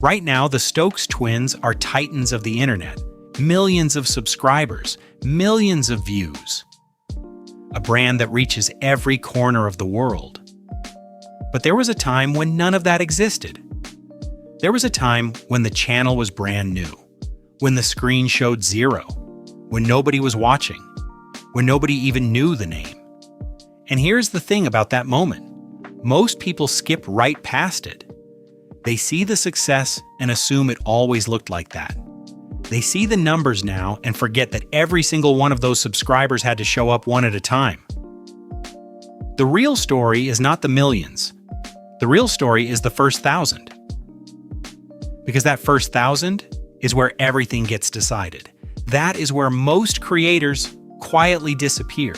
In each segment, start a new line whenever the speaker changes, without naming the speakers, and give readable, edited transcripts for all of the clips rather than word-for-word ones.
Right now, the Stokes twins are titans of the internet. Millions of subscribers, millions of views. A brand that reaches every corner of the world. But there was a time when none of that existed. There was a time when the channel was brand new, when the screen showed 0, when nobody was watching, when nobody even knew the name. And here's the thing about that moment. Most people skip right past it. They see the success and assume it always looked like that. They see the numbers now and forget that every single one of those subscribers had to show up one at a time. The real story is not the millions. The real story is the first 1,000. Because that first 1,000 is where everything gets decided. That is where most creators quietly disappear.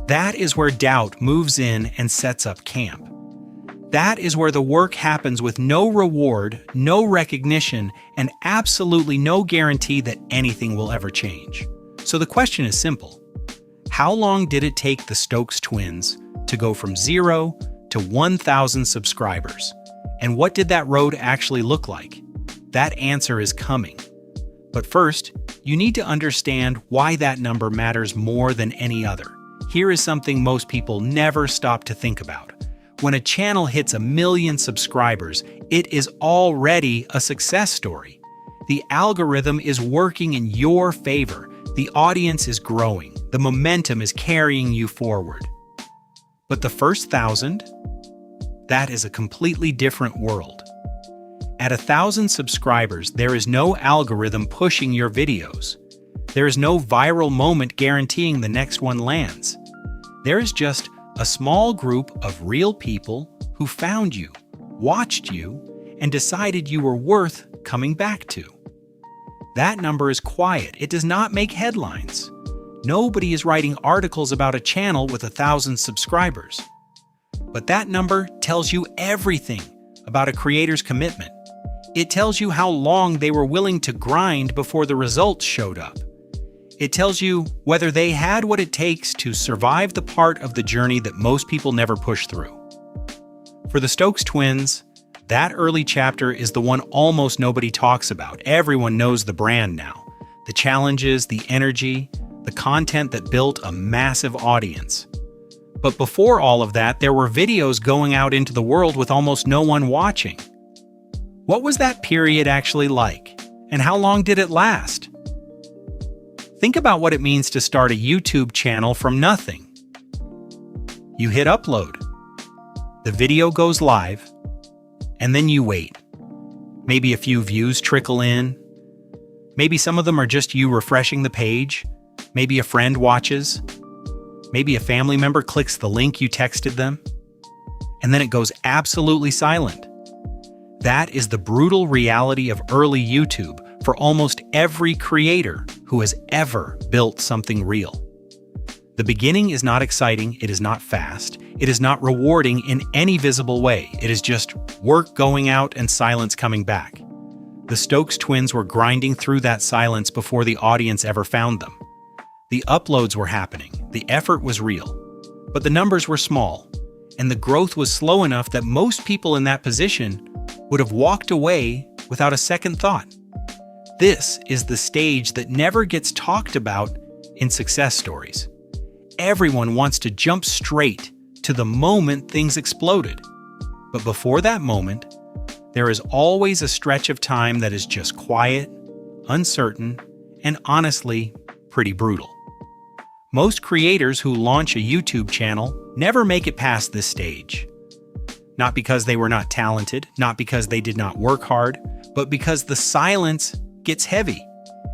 That is where doubt moves in and sets up camp. That is where the work happens with no reward, no recognition, and absolutely no guarantee that anything will ever change. So the question is simple. How long did it take the Stokes twins to go from 0 to 1,000 subscribers? And what did that road actually look like? That answer is coming. But first, you need to understand why that number matters more than any other. Here is something most people never stop to think about. When a channel hits 1 million subscribers, it is already a success story. The algorithm is working in your favor. The audience is growing. The momentum is carrying you forward. But the first 1,000? That is a completely different world. At 1,000 subscribers, there is no algorithm pushing your videos. There is no viral moment guaranteeing the next one lands. There is just a small group of real people who found you, watched you, and decided you were worth coming back to. That number is quiet. It does not make headlines. Nobody is writing articles about a channel with 1,000 subscribers. But that number tells you everything about a creator's commitment. It tells you how long they were willing to grind before the results showed up. It tells you whether they had what it takes to survive the part of the journey that most people never push through. For the Stokes twins, that early chapter is the one almost nobody talks about. Everyone knows the brand now. The challenges, the energy, the content that built a massive audience. But before all of that, there were videos going out into the world with almost no one watching. What was that period actually like? And how long did it last? Think about what it means to start a YouTube channel from nothing. You hit upload. The video goes live, and then you wait. Maybe a few views trickle in. Maybe some of them are just you refreshing the page. Maybe a friend watches. Maybe a family member clicks the link you texted them. And then it goes absolutely silent. That is the brutal reality of early YouTube for almost every creator who has ever built something real. The beginning is not exciting, it is not fast, it is not rewarding in any visible way. It is just work going out and silence coming back. The Stokes twins were grinding through that silence before the audience ever found them. The uploads were happening, the effort was real, but the numbers were small, and the growth was slow enough that most people in that position would have walked away without a second thought. This is the stage that never gets talked about in success stories. Everyone wants to jump straight to the moment things exploded. But before that moment, there is always a stretch of time that is just quiet, uncertain, and honestly, pretty brutal. Most creators who launch a YouTube channel never make it past this stage. Not because they were not talented, not because they did not work hard, but because the silence gets heavy,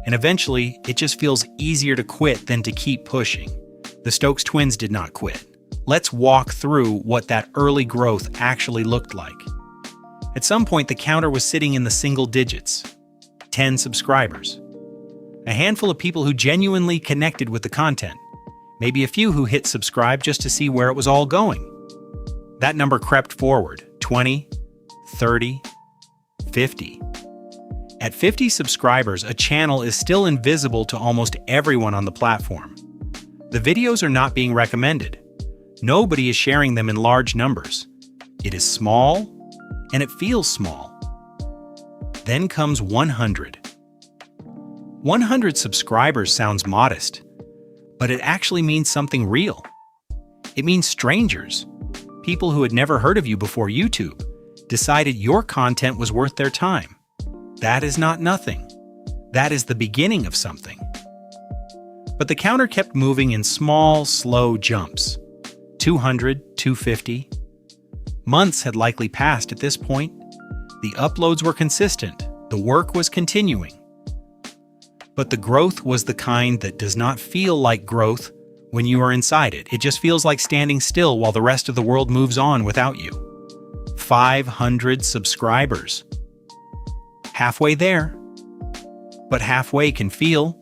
and eventually it just feels easier to quit than to keep pushing. The Stokes twins did not quit. Let's walk through what that early growth actually looked like. At some point, the counter was sitting in the single digits, 10 subscribers. A handful of people who genuinely connected with the content, maybe a few who hit subscribe just to see where it was all going. That number crept forward, 20, 30, 50. At 50 subscribers, a channel is still invisible to almost everyone on the platform. The videos are not being recommended. Nobody is sharing them in large numbers. It is small, and it feels small. Then comes 100. 100 subscribers sounds modest, but it actually means something real. It means strangers, people who had never heard of you before YouTube, decided your content was worth their time. That is not nothing. That is the beginning of something. But the counter kept moving in small, slow jumps. 200, 250. Months had likely passed at this point. The uploads were consistent. The work was continuing. But the growth was the kind that does not feel like growth when you are inside it. It just feels like standing still while the rest of the world moves on without you. 500 subscribers. Halfway there. But halfway can feel